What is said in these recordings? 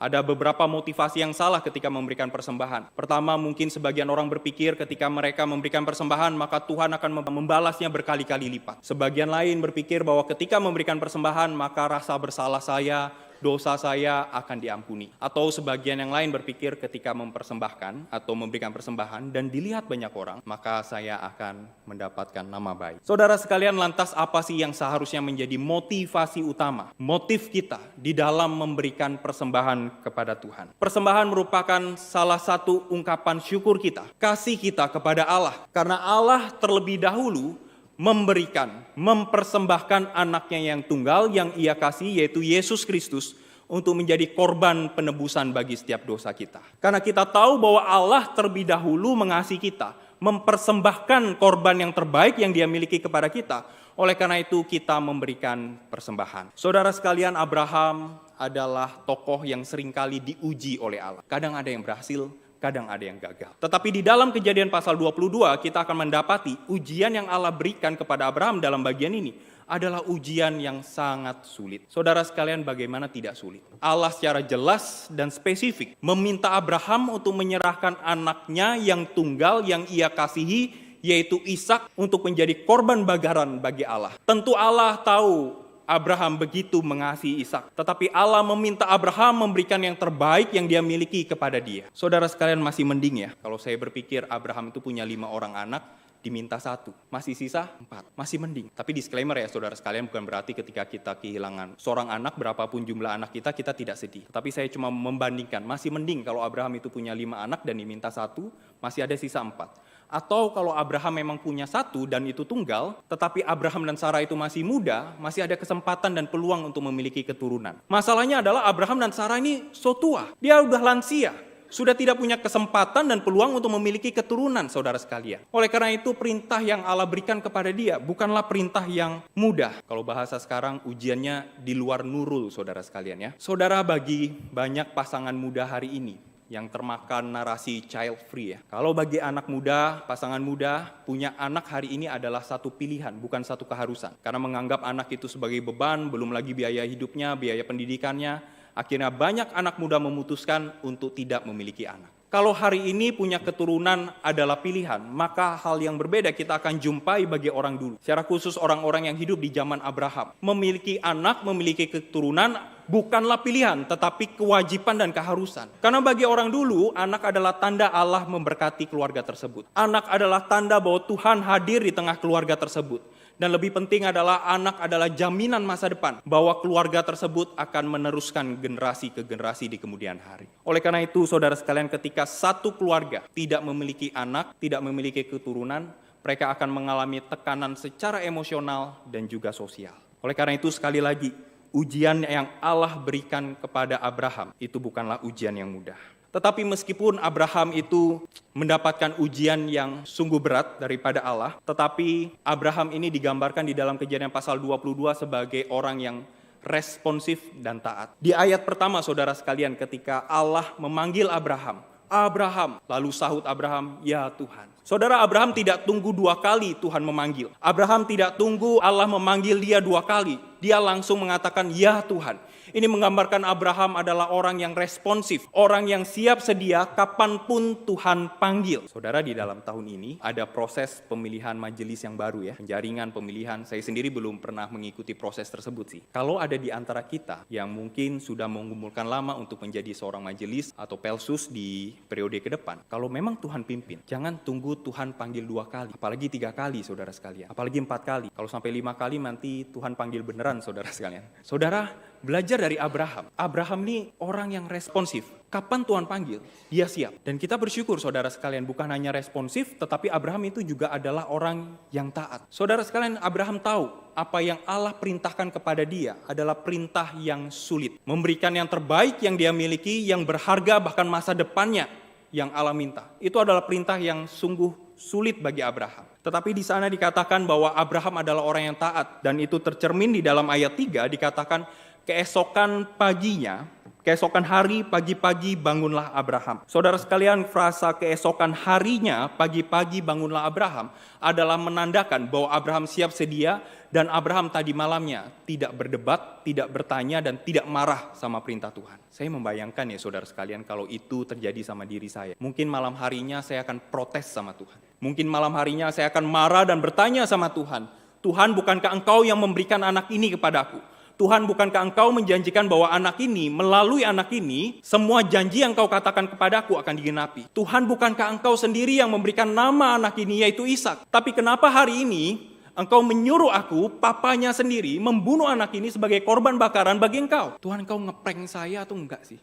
Ada beberapa motivasi yang salah ketika memberikan persembahan. Pertama, mungkin sebagian orang berpikir ketika mereka memberikan persembahan, maka Tuhan akan membalasnya berkali-kali lipat. Sebagian lain berpikir bahwa ketika memberikan persembahan, maka rasa bersalah saya, dosa saya akan diampuni. Atau sebagian yang lain berpikir ketika mempersembahkan atau memberikan persembahan dan dilihat banyak orang, maka saya akan mendapatkan nama baik. Saudara sekalian, lantas apa sih yang seharusnya menjadi motivasi utama, motif kita di dalam memberikan persembahan kepada Tuhan? Persembahan merupakan salah satu ungkapan syukur kita, kasih kita kepada Allah. Karena Allah terlebih dahulu mempersembahkan anaknya yang tunggal yang ia kasih, yaitu Yesus Kristus, untuk menjadi korban penebusan bagi setiap dosa kita. Karena kita tahu bahwa Allah terlebih dahulu mengasihi kita, mempersembahkan korban yang terbaik yang Dia miliki kepada kita. Oleh karena itu kita memberikan persembahan. Saudara sekalian, Abraham adalah tokoh yang seringkali diuji oleh Allah. Kadang ada yang berhasil, kadang ada yang gagal. Tetapi di dalam Kejadian pasal 22 kita akan mendapati ujian yang Allah berikan kepada Abraham dalam bagian ini adalah ujian yang sangat sulit. Saudara sekalian, bagaimana tidak sulit? Allah secara jelas dan spesifik meminta Abraham untuk menyerahkan anaknya yang tunggal yang ia kasihi, yaitu Ishak, untuk menjadi korban bakaran bagi Allah. Tentu Allah tahu Abraham begitu mengasihi Ishak, tetapi Allah meminta Abraham memberikan yang terbaik yang dia miliki kepada dia. Saudara sekalian, masih mending ya kalau saya berpikir Abraham itu punya 5 orang anak, diminta 1, masih sisa 4, masih mending. Tapi disclaimer ya saudara sekalian, bukan berarti ketika kita kehilangan seorang anak, berapapun jumlah anak kita tidak sedih. Tapi saya cuma membandingkan, masih mending kalau Abraham itu punya 5 anak dan diminta 1, masih ada sisa 4. Atau kalau Abraham memang punya 1 dan itu tunggal, tetapi Abraham dan Sarah itu masih muda, masih ada kesempatan dan peluang untuk memiliki keturunan. Masalahnya adalah Abraham dan Sarah ini so tua, dia udah lansia, sudah tidak punya kesempatan dan peluang untuk memiliki keturunan, saudara sekalian. Oleh karena itu perintah yang Allah berikan kepada dia bukanlah perintah yang mudah. Kalau bahasa sekarang ujiannya di luar nurul, saudara sekalian ya. Saudara, bagi banyak pasangan muda hari ini yang termakan narasi child free ya. Kalau bagi anak muda, pasangan muda, punya anak hari ini adalah satu pilihan, bukan satu keharusan. Karena menganggap anak itu sebagai beban, belum lagi biaya hidupnya, biaya pendidikannya, akhirnya banyak anak muda memutuskan untuk tidak memiliki anak. Kalau hari ini punya keturunan adalah pilihan, maka hal yang berbeda kita akan jumpai bagi orang dulu. Secara khusus orang-orang yang hidup di zaman Abraham. Memiliki anak, memiliki keturunan bukanlah pilihan, tetapi kewajiban dan keharusan. Karena bagi orang dulu, anak adalah tanda Allah memberkati keluarga tersebut. Anak adalah tanda bahwa Tuhan hadir di tengah keluarga tersebut. Dan lebih penting adalah anak adalah jaminan masa depan bahwa keluarga tersebut akan meneruskan generasi ke generasi di kemudian hari. Oleh karena itu, saudara sekalian, ketika satu keluarga tidak memiliki anak, tidak memiliki keturunan, mereka akan mengalami tekanan secara emosional dan juga sosial. Oleh karena itu, sekali lagi, ujian yang Allah berikan kepada Abraham itu bukanlah ujian yang mudah. Tetapi meskipun Abraham itu mendapatkan ujian yang sungguh berat daripada Allah, tetapi Abraham ini digambarkan di dalam Kejadian pasal 22 sebagai orang yang responsif dan taat. Di ayat pertama, saudara sekalian, ketika Allah memanggil Abraham, Abraham, lalu sahut Abraham, ya Tuhan. Saudara, Abraham tidak tunggu 2 kali Tuhan memanggil. Abraham tidak tunggu Allah memanggil dia 2 kali. Dia langsung mengatakan, ya Tuhan. Ini menggambarkan Abraham adalah orang yang responsif, orang yang siap sedia kapanpun Tuhan panggil. Saudara, di dalam tahun ini ada proses pemilihan majelis yang baru ya, penjaringan pemilihan. Saya sendiri belum pernah mengikuti proses tersebut sih. Kalau ada di antara kita yang mungkin sudah mengumpulkan lama untuk menjadi seorang majelis atau pelsus di periode ke depan, kalau memang Tuhan pimpin, jangan tunggu Tuhan panggil 2 kali, apalagi 3 kali, saudara sekalian, apalagi 4 kali. Kalau sampai 5 kali nanti Tuhan panggil beneran, saudara sekalian. Saudara, belajar dari Abraham. Abraham ini orang yang responsif. Kapan Tuhan panggil, dia siap. Dan kita bersyukur, saudara sekalian, bukan hanya responsif, tetapi Abraham itu juga adalah orang yang taat. Saudara sekalian, Abraham tahu apa yang Allah perintahkan kepada dia adalah perintah yang sulit. Memberikan yang terbaik yang dia miliki, yang berharga, bahkan masa depannya yang Allah minta. Itu adalah perintah yang sungguh sulit bagi Abraham. Tetapi di sana dikatakan bahwa Abraham adalah orang yang taat. Dan itu tercermin di dalam ayat 3, dikatakan keesokan paginya Keesokan hari pagi-pagi bangunlah Abraham. Saudara sekalian, frasa keesokan harinya pagi-pagi bangunlah Abraham adalah menandakan bahwa Abraham siap sedia dan Abraham tadi malamnya tidak berdebat, tidak bertanya dan tidak marah sama perintah Tuhan. Saya membayangkan ya saudara sekalian kalau itu terjadi sama diri saya. Mungkin malam harinya saya akan protes sama Tuhan. Mungkin malam harinya saya akan marah dan bertanya sama Tuhan. Tuhan, bukankah Engkau yang memberikan anak ini kepadaku? Tuhan, bukankah Engkau menjanjikan bahwa anak ini, melalui anak ini, semua janji yang Kau katakan kepadaku akan digenapi? Tuhan, bukankah Engkau sendiri yang memberikan nama anak ini, yaitu Ishak? Tapi kenapa hari ini Engkau menyuruh aku, papanya sendiri, membunuh anak ini sebagai korban bakaran bagi Engkau? Tuhan, Engkau ngeprank saya atau enggak sih?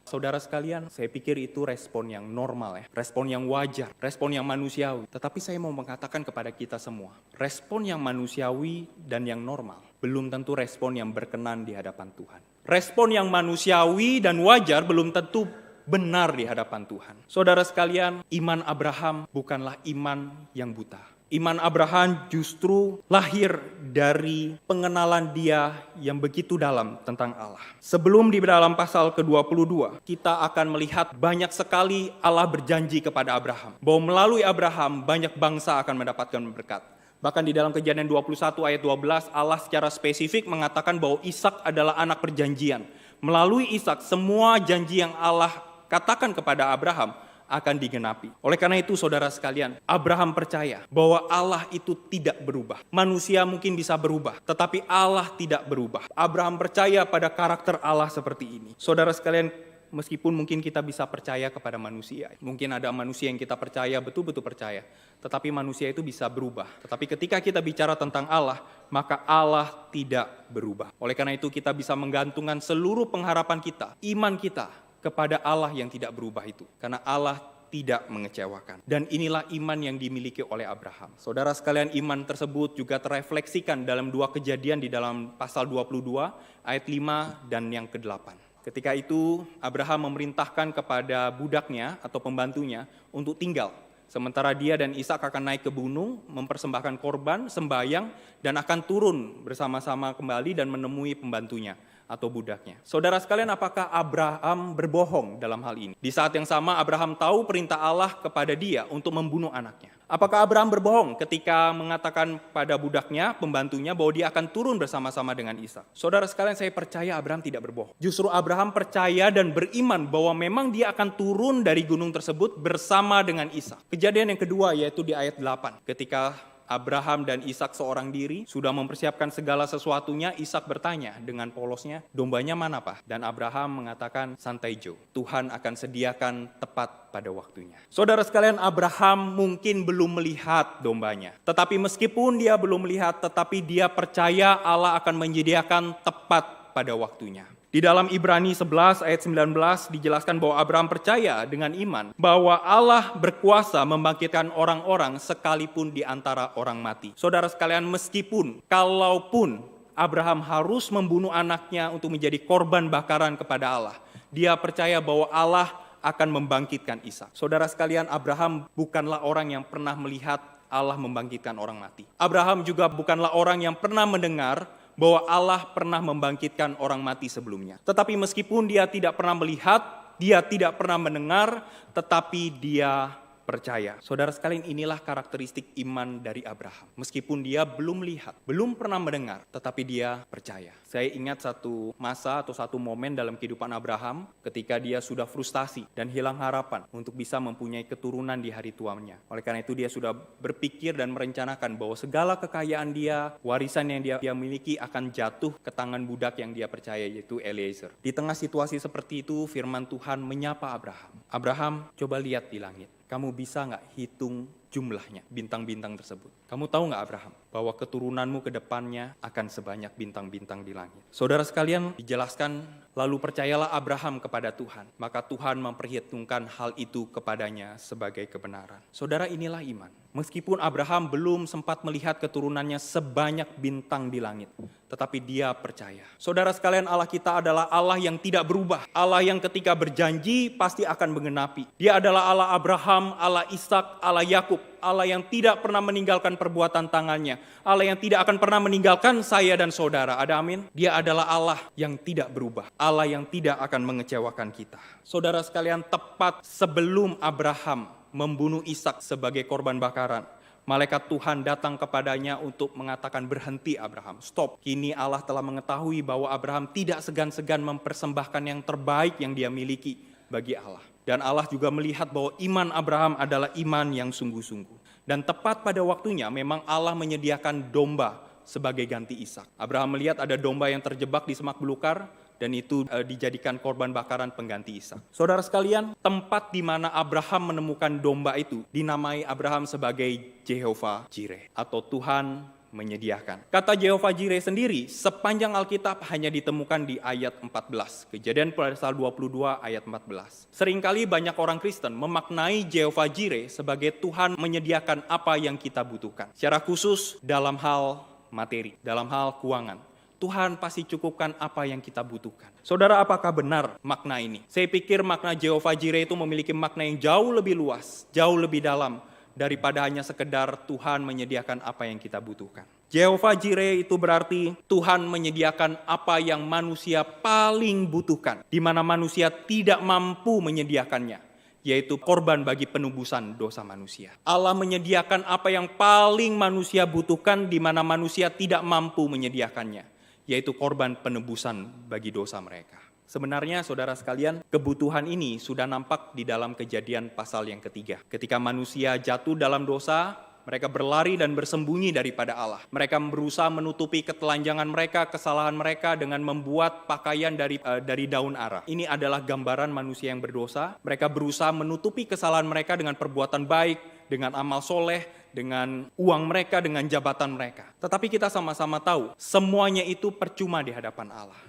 Saudara sekalian, saya pikir itu respon yang normal ya, respon yang wajar, respon yang manusiawi. Tetapi saya mau mengatakan kepada kita semua, respon yang manusiawi dan yang normal belum tentu respon yang berkenan di hadapan Tuhan. Respon yang manusiawi dan wajar belum tentu benar di hadapan Tuhan. Saudara sekalian, iman Abraham bukanlah iman yang buta. Iman Abraham justru lahir dari pengenalan dia yang begitu dalam tentang Allah. Sebelum di dalam pasal ke-22, kita akan melihat banyak sekali Allah berjanji kepada Abraham. Bahwa melalui Abraham banyak bangsa akan mendapatkan berkat. Bahkan di dalam Kejadian 21 ayat 12, Allah secara spesifik mengatakan bahwa Ishak adalah anak perjanjian. Melalui Ishak, semua janji yang Allah katakan kepada Abraham akan digenapi. Oleh karena itu saudara sekalian, Abraham percaya bahwa Allah itu tidak berubah. Manusia mungkin bisa berubah, tetapi Allah tidak berubah. Abraham percaya pada karakter Allah seperti ini. Saudara sekalian, meskipun mungkin kita bisa percaya kepada manusia, mungkin ada manusia yang kita percaya, betul-betul percaya, tetapi manusia itu bisa berubah. Tetapi ketika kita bicara tentang Allah, maka Allah tidak berubah. Oleh karena itu kita bisa menggantungkan seluruh pengharapan kita, iman kita, kepada Allah yang tidak berubah itu. Karena Allah tidak mengecewakan. Dan inilah iman yang dimiliki oleh Abraham. Saudara sekalian, iman tersebut juga terefleksikan dalam dua kejadian di dalam pasal 22, ayat 5 dan yang ke-8. Ketika itu Abraham memerintahkan kepada budaknya atau pembantunya untuk tinggal. Sementara dia dan Ishak akan naik ke gunung, mempersembahkan korban, sembayang, dan akan turun bersama-sama kembali dan menemui pembantunya atau budaknya. Saudara sekalian, apakah Abraham berbohong dalam hal ini? Di saat yang sama Abraham tahu perintah Allah kepada dia untuk membunuh anaknya. Apakah Abraham berbohong ketika mengatakan pada budaknya, pembantunya, bahwa dia akan turun bersama-sama dengan Ishak? Saudara sekalian, saya percaya Abraham tidak berbohong. Justru Abraham percaya dan beriman bahwa memang dia akan turun dari gunung tersebut bersama dengan Ishak. Kejadian yang kedua yaitu di ayat 8. Ketika Abraham dan Ishak seorang diri sudah mempersiapkan segala sesuatunya, Ishak bertanya dengan polosnya, dombanya mana Pak? Dan Abraham mengatakan, santai Jo, Tuhan akan sediakan tepat pada waktunya. Saudara sekalian, Abraham mungkin belum melihat dombanya. Tetapi meskipun dia belum melihat, tetapi dia percaya Allah akan menyediakan tepat pada waktunya. Di dalam Ibrani 11 ayat 19 dijelaskan bahwa Abraham percaya dengan iman bahwa Allah berkuasa membangkitkan orang-orang sekalipun di antara orang mati. Saudara sekalian, meskipun, kalaupun Abraham harus membunuh anaknya untuk menjadi korban bakaran kepada Allah, dia percaya bahwa Allah akan membangkitkan Ishak. Saudara sekalian, Abraham bukanlah orang yang pernah melihat Allah membangkitkan orang mati. Abraham juga bukanlah orang yang pernah mendengar bahwa Allah pernah membangkitkan orang mati sebelumnya. Tetapi meskipun dia tidak pernah melihat, dia tidak pernah mendengar, tetapi dia percaya. Saudara sekalian, inilah karakteristik iman dari Abraham. Meskipun dia belum melihat, belum pernah mendengar, tetapi dia percaya. Saya ingat satu masa atau satu momen dalam kehidupan Abraham ketika dia sudah frustasi dan hilang harapan untuk bisa mempunyai keturunan di hari tuanya. Oleh karena itu dia sudah berpikir dan merencanakan bahwa segala kekayaan dia, warisan yang dia miliki akan jatuh ke tangan budak yang dia percaya, yaitu Eliezer. Di tengah situasi seperti itu, firman Tuhan menyapa Abraham. Abraham, coba lihat di langit. Kamu bisa nggak hitung jumlahnya, bintang-bintang tersebut? Kamu tahu nggak Abraham, bahwa keturunanmu ke depannya akan sebanyak bintang-bintang di langit? Saudara sekalian, dijelaskan, lalu percayalah Abraham kepada Tuhan, maka Tuhan memperhitungkan hal itu kepadanya sebagai kebenaran. Saudara, inilah iman. Meskipun Abraham belum sempat melihat keturunannya sebanyak bintang di langit, tetapi dia percaya. Saudara sekalian, Allah kita adalah Allah yang tidak berubah. Allah yang ketika berjanji pasti akan menggenapi. Dia adalah Allah Abraham, Allah Ishak, Allah Yakub. Allah yang tidak pernah meninggalkan perbuatan tangannya, Allah yang tidak akan pernah meninggalkan saya dan saudara. Ada amin? Dia adalah Allah yang tidak berubah, Allah yang tidak akan mengecewakan kita. Saudara sekalian, tepat sebelum Abraham membunuh Ishak sebagai korban bakaran, malaikat Tuhan datang kepadanya untuk mengatakan, berhenti Abraham, stop. Kini Allah telah mengetahui bahwa Abraham tidak segan-segan mempersembahkan yang terbaik yang dia miliki bagi Allah. Dan Allah juga melihat bahwa iman Abraham adalah iman yang sungguh-sungguh. Dan tepat pada waktunya memang Allah menyediakan domba sebagai ganti Ishak. Abraham melihat ada domba yang terjebak di semak belukar, dan itu dijadikan korban bakaran pengganti Ishak. Saudara sekalian, tempat di mana Abraham menemukan domba itu dinamai Abraham sebagai Jehovah Jireh, atau Tuhan menyediakan. Kata Jehovah Jireh sendiri sepanjang Alkitab hanya ditemukan di ayat 14. Kejadian pasal 22 ayat 14. Seringkali banyak orang Kristen memaknai Jehovah Jireh sebagai Tuhan menyediakan apa yang kita butuhkan. Secara khusus dalam hal materi, dalam hal keuangan. Tuhan pasti cukupkan apa yang kita butuhkan. Saudara, apakah benar makna ini? Saya pikir makna Jehovah Jireh itu memiliki makna yang jauh lebih luas, jauh lebih dalam daripada hanya sekedar Tuhan menyediakan apa yang kita butuhkan. Jehovah Jireh itu berarti Tuhan menyediakan apa yang manusia paling butuhkan, di mana manusia tidak mampu menyediakannya, yaitu korban bagi penebusan dosa manusia. Allah menyediakan apa yang paling manusia butuhkan, di mana manusia tidak mampu menyediakannya, yaitu korban penebusan bagi dosa mereka. Sebenarnya saudara sekalian, kebutuhan ini sudah nampak di dalam Kejadian pasal yang ketiga. Ketika manusia jatuh dalam dosa, mereka berlari dan bersembunyi daripada Allah. Mereka berusaha menutupi ketelanjangan mereka, kesalahan mereka dengan membuat pakaian dari daun ara. Ini adalah gambaran manusia yang berdosa. Mereka berusaha menutupi kesalahan mereka dengan perbuatan baik, dengan amal soleh, dengan uang mereka, dengan jabatan mereka. Tetapi kita sama-sama tahu, semuanya itu percuma di hadapan Allah.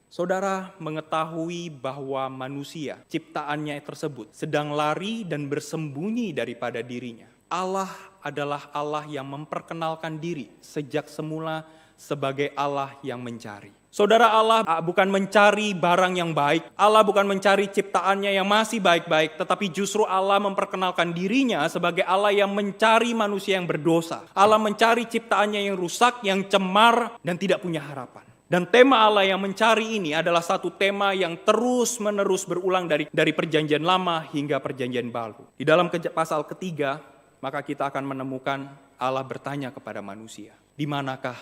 Saudara mengetahui bahwa manusia, ciptaannya tersebut, sedang lari dan bersembunyi daripada dirinya. Allah adalah Allah yang memperkenalkan diri sejak semula sebagai Allah yang mencari. Saudara, Allah bukan mencari barang yang baik, Allah bukan mencari ciptaannya yang masih baik-baik, tetapi justru Allah memperkenalkan dirinya sebagai Allah yang mencari manusia yang berdosa. Allah mencari ciptaannya yang rusak, yang cemar, dan tidak punya harapan. Dan tema Allah yang mencari ini adalah satu tema yang terus-menerus berulang dari perjanjian lama hingga perjanjian baru. Di dalam pasal ketiga, maka kita akan menemukan Allah bertanya kepada manusia, di manakah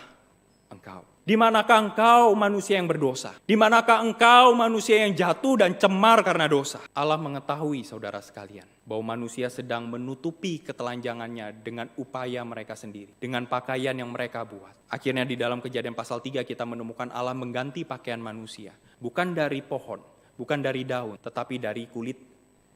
engkau? Di manakah engkau manusia yang berdosa? Di manakah engkau manusia yang jatuh dan cemar karena dosa? Allah mengetahui saudara sekalian bahwa manusia sedang menutupi ketelanjangannya dengan upaya mereka sendiri, dengan pakaian yang mereka buat. Akhirnya di dalam Kejadian pasal 3 kita menemukan Allah mengganti pakaian manusia, bukan dari pohon, bukan dari daun, tetapi dari kulit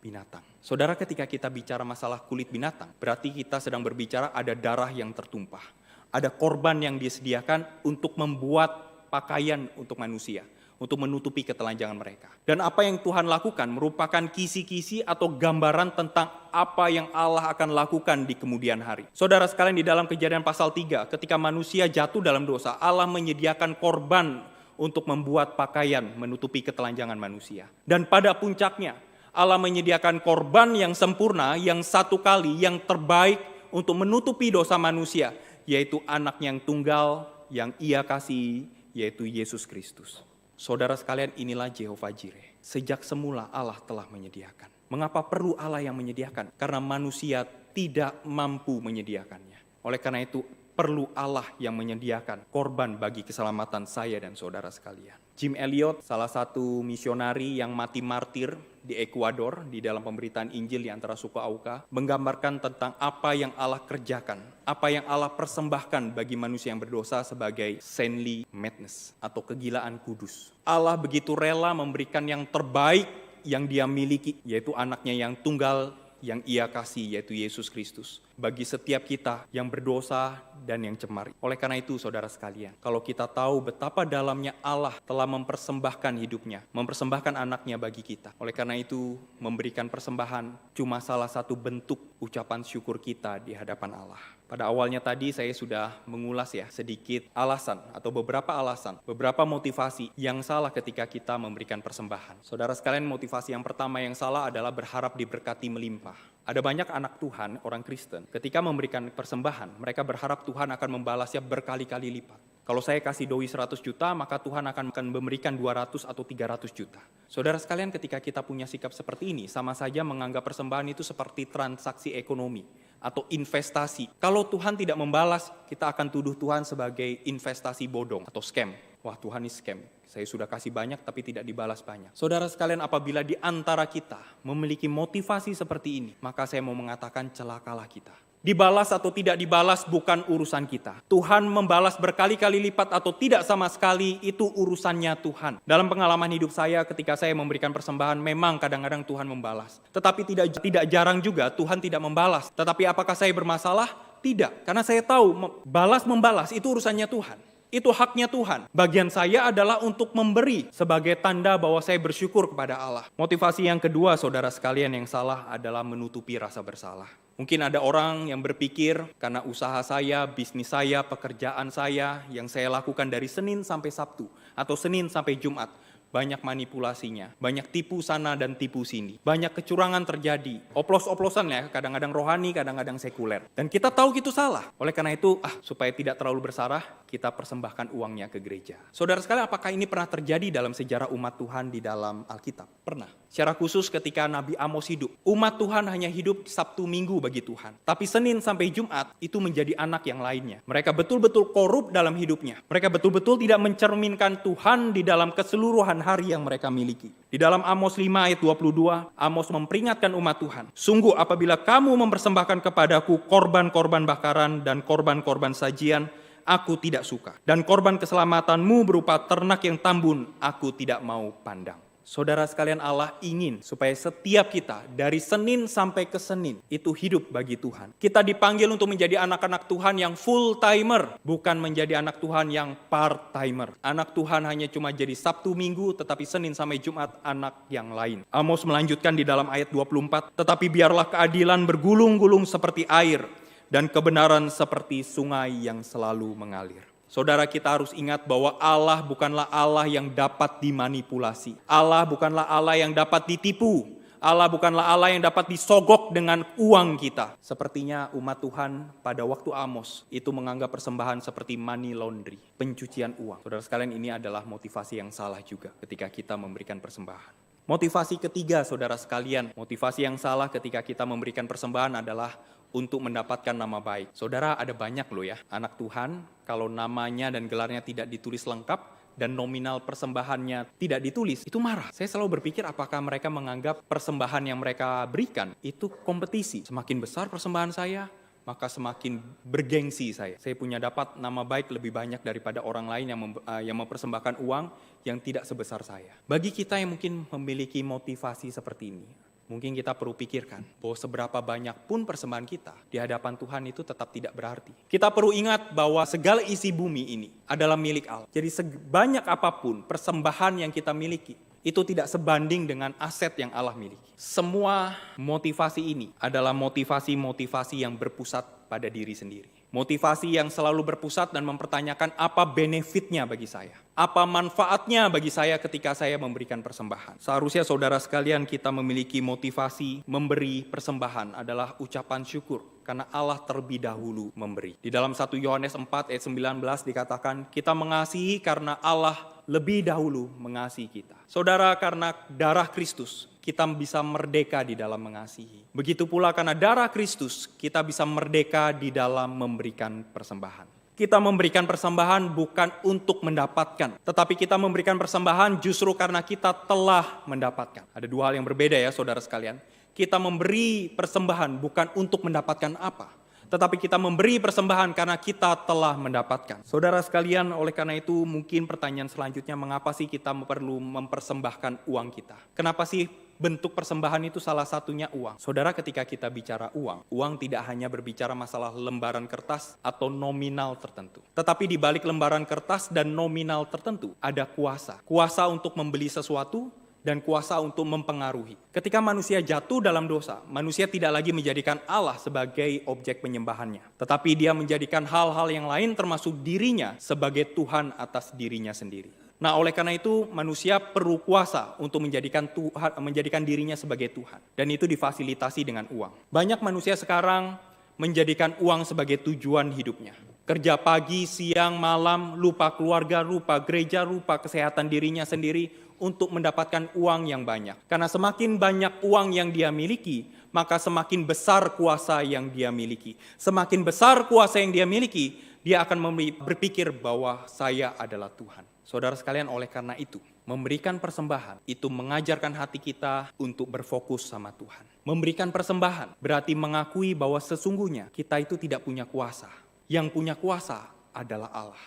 binatang. Saudara, ketika kita bicara masalah kulit binatang, berarti kita sedang berbicara ada darah yang tertumpah. Ada korban yang disediakan untuk membuat pakaian untuk manusia, untuk menutupi ketelanjangan mereka. Dan apa yang Tuhan lakukan merupakan kisi-kisi atau gambaran tentang apa yang Allah akan lakukan di kemudian hari. Saudara sekalian, di dalam Kejadian pasal 3, ketika manusia jatuh dalam dosa, Allah menyediakan korban untuk membuat pakaian menutupi ketelanjangan manusia. Dan pada puncaknya, Allah menyediakan korban yang sempurna, yang satu kali, yang terbaik untuk menutupi dosa manusia, yaitu anak yang tunggal yang Ia kasihi, yaitu Yesus Kristus. Saudara sekalian, inilah Jehovah Jireh. Sejak semula Allah telah menyediakan. Mengapa perlu Allah yang menyediakan? Karena manusia tidak mampu menyediakannya. Oleh karena itu, perlu Allah yang menyediakan korban bagi keselamatan saya dan saudara sekalian. Jim Elliot, salah satu misionari yang mati martir di Ekuador, di dalam pemberitaan Injil di antara suku Auca, menggambarkan tentang apa yang Allah kerjakan, apa yang Allah persembahkan bagi manusia yang berdosa sebagai saintly madness, atau kegilaan kudus. Allah begitu rela memberikan yang terbaik yang Dia miliki, yaitu anaknya yang tunggal, yang Ia kasih, yaitu Yesus Kristus, bagi setiap kita yang berdosa dan yang cemar. Oleh karena itu, saudara sekalian, kalau kita tahu betapa dalamnya Allah telah mempersembahkan hidupnya, mempersembahkan anaknya bagi kita. Oleh karena itu, memberikan persembahan cuma salah satu bentuk ucapan syukur kita di hadapan Allah. Pada awalnya tadi saya sudah mengulas sedikit alasan atau beberapa alasan, beberapa motivasi yang salah ketika kita memberikan persembahan. Saudara sekalian, motivasi yang pertama yang salah adalah berharap diberkati melimpah. Ada banyak anak Tuhan, orang Kristen, ketika memberikan persembahan, mereka berharap Tuhan akan membalasnya berkali-kali lipat. Kalau saya kasih doi 100 juta, maka Tuhan akan memberikan 200 atau 300 juta. Saudara sekalian, ketika kita punya sikap seperti ini, sama saja menganggap persembahan itu seperti transaksi ekonomi atau investasi. Kalau Tuhan tidak membalas, kita akan tuduh Tuhan sebagai investasi bodong atau scam. Wah, Tuhan ini scam. Saya sudah kasih banyak tapi tidak dibalas banyak. Saudara sekalian, apabila di antara kita memiliki motivasi seperti ini, maka saya mau mengatakan celakalah kita. Dibalas atau tidak dibalas bukan urusan kita. Tuhan membalas berkali-kali lipat atau tidak sama sekali, itu urusannya Tuhan. Dalam pengalaman hidup saya ketika saya memberikan persembahan, memang kadang-kadang Tuhan membalas. Tetapi tidak jarang juga Tuhan tidak membalas. Tetapi apakah saya bermasalah? Tidak. Karena saya tahu balas-membalas itu urusannya Tuhan. Itu haknya Tuhan. Bagian saya adalah untuk memberi sebagai tanda bahwa saya bersyukur kepada Allah. Motivasi yang kedua, saudara sekalian, yang salah adalah menutupi rasa bersalah. Mungkin ada orang yang berpikir karena usaha saya, bisnis saya, pekerjaan saya yang saya lakukan dari Senin sampai Sabtu atau Senin sampai Jumat, banyak manipulasinya, banyak tipu sana dan tipu sini, banyak kecurangan terjadi, oplos-oplosan ya, kadang-kadang rohani, kadang-kadang sekuler. Dan kita tahu itu salah. Oleh karena itu, supaya tidak terlalu bersalah, kita persembahkan uangnya ke gereja. Saudara sekalian, apakah ini pernah terjadi dalam sejarah umat Tuhan di dalam Alkitab? Pernah. Secara khusus ketika Nabi Amos hidup, umat Tuhan hanya hidup Sabtu Minggu bagi Tuhan. Tapi Senin sampai Jumat itu menjadi anak yang lainnya. Mereka betul-betul korup dalam hidupnya. Mereka betul-betul tidak mencerminkan Tuhan di dalam keseluruhan hari yang mereka miliki. Di dalam Amos 5 ayat 22, Amos memperingatkan umat Tuhan. Sungguh apabila kamu mempersembahkan kepadaku korban-korban bakaran dan korban-korban sajian, aku tidak suka. Dan korban keselamatanmu berupa ternak yang tambun, aku tidak mau pandang. Saudara sekalian, Allah ingin supaya setiap kita dari Senin sampai ke Senin itu hidup bagi Tuhan. Kita dipanggil untuk menjadi anak-anak Tuhan yang full timer, bukan menjadi anak Tuhan yang part timer. Anak Tuhan hanya cuma jadi Sabtu Minggu, tetapi Senin sampai Jumat anak yang lain. Amos melanjutkan di dalam ayat 24, tetapi biarlah keadilan bergulung-gulung seperti air dan kebenaran seperti sungai yang selalu mengalir. Saudara, kita harus ingat bahwa Allah bukanlah Allah yang dapat dimanipulasi. Allah bukanlah Allah yang dapat ditipu. Allah bukanlah Allah yang dapat disogok dengan uang kita. Sepertinya umat Tuhan pada waktu Amos itu menganggap persembahan seperti money laundry, pencucian uang. Saudara sekalian, ini adalah motivasi yang salah juga ketika kita memberikan persembahan. Motivasi ketiga, saudara sekalian, motivasi yang salah ketika kita memberikan persembahan adalah untuk mendapatkan nama baik. Saudara, ada banyak loh ya, anak Tuhan, kalau namanya dan gelarnya tidak ditulis lengkap, dan nominal persembahannya tidak ditulis, itu marah. Saya selalu berpikir apakah mereka menganggap persembahan yang mereka berikan itu kompetisi. Semakin besar persembahan saya, maka semakin bergengsi saya. Saya punya dapat nama baik lebih banyak daripada orang lain yang mempersembahkan uang yang tidak sebesar saya. Bagi kita yang mungkin memiliki motivasi seperti ini, mungkin kita perlu pikirkan bahwa seberapa banyak pun persembahan kita di hadapan Tuhan itu tetap tidak berarti. Kita perlu ingat bahwa segala isi bumi ini adalah milik Allah. Jadi sebanyak apapun persembahan yang kita miliki, itu tidak sebanding dengan aset yang Allah miliki. Semua motivasi ini adalah motivasi-motivasi yang berpusat pada diri sendiri. Motivasi yang selalu berpusat dan mempertanyakan apa benefitnya bagi saya. Apa manfaatnya bagi saya ketika saya memberikan persembahan. Seharusnya saudara sekalian kita memiliki motivasi memberi persembahan adalah ucapan syukur. Karena Allah terlebih dahulu memberi. Di dalam 1 Yohanes 4 ayat 19 dikatakan kita mengasihi karena Allah lebih dahulu mengasihi kita. Saudara, karena darah Kristus kita bisa merdeka di dalam mengasihi. Begitu pula karena darah Kristus, kita bisa merdeka di dalam memberikan persembahan. Kita memberikan persembahan bukan untuk mendapatkan, tetapi kita memberikan persembahan justru karena kita telah mendapatkan. Ada dua hal yang berbeda ya saudara sekalian. Kita memberi persembahan bukan untuk mendapatkan apa, tetapi kita memberi persembahan karena kita telah mendapatkan. Saudara sekalian, oleh karena itu mungkin pertanyaan selanjutnya, mengapa sih kita perlu mempersembahkan uang kita? Kenapa sih bentuk persembahan itu salah satunya uang? Saudara, ketika kita bicara uang tidak hanya berbicara masalah lembaran kertas atau nominal tertentu. Tetapi di balik lembaran kertas dan nominal tertentu ada kuasa. Kuasa untuk membeli sesuatu dan kuasa untuk mempengaruhi. Ketika manusia jatuh dalam dosa, manusia tidak lagi menjadikan Allah sebagai objek penyembahannya. Tetapi dia menjadikan hal-hal yang lain termasuk dirinya sebagai Tuhan atas dirinya sendiri. Nah, oleh karena itu manusia perlu kuasa untuk menjadikan dirinya sebagai Tuhan. Dan itu difasilitasi dengan uang. Banyak manusia sekarang menjadikan uang sebagai tujuan hidupnya. Kerja pagi, siang, malam, lupa keluarga, lupa gereja, lupa kesehatan dirinya sendiri untuk mendapatkan uang yang banyak. Karena semakin banyak uang yang dia miliki, maka semakin besar kuasa yang dia miliki. Semakin besar kuasa yang dia miliki, dia akan berpikir bahwa saya adalah Tuhan. Saudara sekalian, oleh karena itu, memberikan persembahan itu mengajarkan hati kita untuk berfokus sama Tuhan. Memberikan persembahan berarti mengakui bahwa sesungguhnya kita itu tidak punya kuasa. Yang punya kuasa adalah Allah.